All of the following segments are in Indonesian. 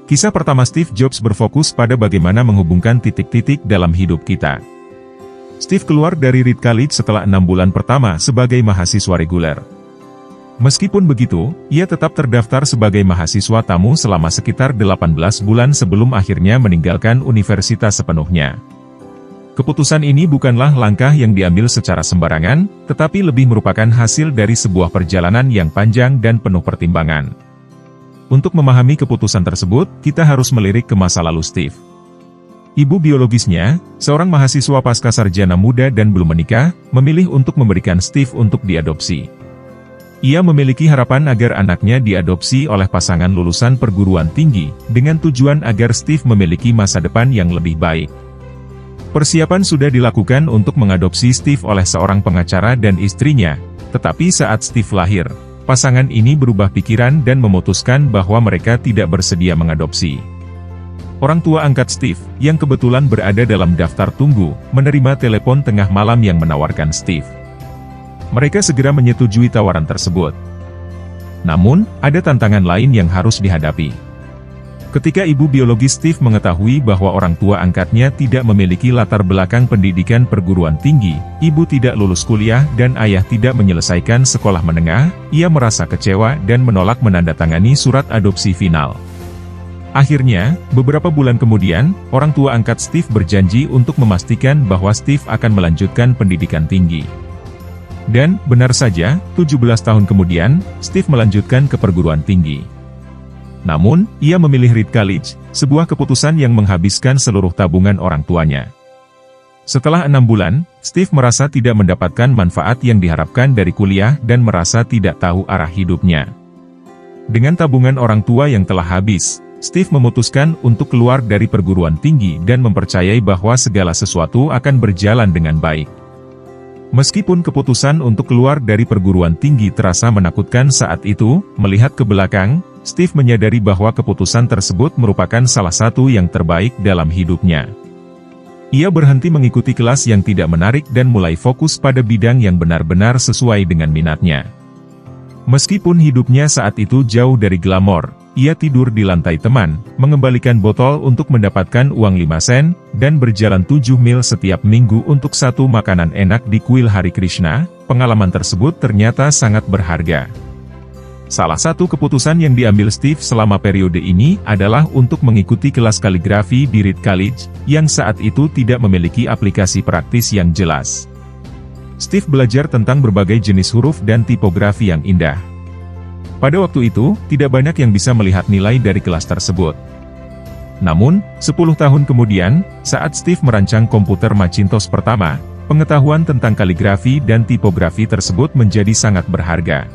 Kisah pertama Steve Jobs berfokus pada bagaimana menghubungkan titik-titik dalam hidup kita. Steve keluar dari Reed College setelah 6 bulan pertama sebagai mahasiswa reguler. Meskipun begitu, ia tetap terdaftar sebagai mahasiswa tamu selama sekitar 18 bulan sebelum akhirnya meninggalkan universitas sepenuhnya. Keputusan ini bukanlah langkah yang diambil secara sembarangan, tetapi lebih merupakan hasil dari sebuah perjalanan yang panjang dan penuh pertimbangan. Untuk memahami keputusan tersebut, kita harus melirik ke masa lalu Steve. Ibu biologisnya, seorang mahasiswa pascasarjana muda dan belum menikah, memilih untuk memberikan Steve untuk diadopsi. Ia memiliki harapan agar anaknya diadopsi oleh pasangan lulusan perguruan tinggi, dengan tujuan agar Steve memiliki masa depan yang lebih baik. Persiapan sudah dilakukan untuk mengadopsi Steve oleh seorang pengacara dan istrinya, tetapi saat Steve lahir, pasangan ini berubah pikiran dan memutuskan bahwa mereka tidak bersedia mengadopsi. Orang tua angkat Steve, yang kebetulan berada dalam daftar tunggu, menerima telepon tengah malam yang menawarkan Steve. Mereka segera menyetujui tawaran tersebut. Namun, ada tantangan lain yang harus dihadapi. Ketika ibu biologis Steve mengetahui bahwa orang tua angkatnya tidak memiliki latar belakang pendidikan perguruan tinggi, ibu tidak lulus kuliah dan ayah tidak menyelesaikan sekolah menengah, ia merasa kecewa dan menolak menandatangani surat adopsi final. Akhirnya, beberapa bulan kemudian, orang tua angkat Steve berjanji untuk memastikan bahwa Steve akan melanjutkan pendidikan tinggi. Dan, benar saja, 17 tahun kemudian, Steve melanjutkan ke perguruan tinggi. Namun, ia memilih Reed College, sebuah keputusan yang menghabiskan seluruh tabungan orang tuanya. Setelah 6 bulan, Steve merasa tidak mendapatkan manfaat yang diharapkan dari kuliah dan merasa tidak tahu arah hidupnya. Dengan tabungan orang tua yang telah habis, Steve memutuskan untuk keluar dari perguruan tinggi dan mempercayai bahwa segala sesuatu akan berjalan dengan baik. Meskipun keputusan untuk keluar dari perguruan tinggi terasa menakutkan saat itu, melihat ke belakang, Steve menyadari bahwa keputusan tersebut merupakan salah satu yang terbaik dalam hidupnya. Ia berhenti mengikuti kelas yang tidak menarik dan mulai fokus pada bidang yang benar-benar sesuai dengan minatnya. Meskipun hidupnya saat itu jauh dari glamor, ia tidur di lantai teman, mengembalikan botol untuk mendapatkan uang 5 sen, dan berjalan 7 mil setiap minggu untuk satu makanan enak di kuil Hari Krishna. Pengalaman tersebut ternyata sangat berharga. Salah satu keputusan yang diambil Steve selama periode ini adalah untuk mengikuti kelas kaligrafi di Reed College, yang saat itu tidak memiliki aplikasi praktis yang jelas. Steve belajar tentang berbagai jenis huruf dan tipografi yang indah. Pada waktu itu, tidak banyak yang bisa melihat nilai dari kelas tersebut. Namun, 10 tahun kemudian, saat Steve merancang komputer Macintosh pertama, pengetahuan tentang kaligrafi dan tipografi tersebut menjadi sangat berharga.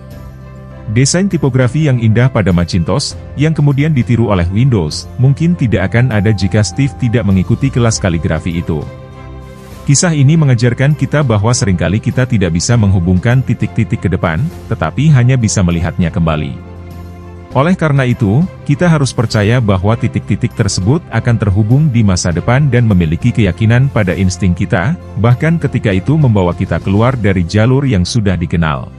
Desain tipografi yang indah pada Macintosh, yang kemudian ditiru oleh Windows, mungkin tidak akan ada jika Steve tidak mengikuti kelas kaligrafi itu. Kisah ini mengajarkan kita bahwa seringkali kita tidak bisa menghubungkan titik-titik ke depan, tetapi hanya bisa melihatnya kembali. Oleh karena itu, kita harus percaya bahwa titik-titik tersebut akan terhubung di masa depan dan memiliki keyakinan pada insting kita, bahkan ketika itu membawa kita keluar dari jalur yang sudah dikenal.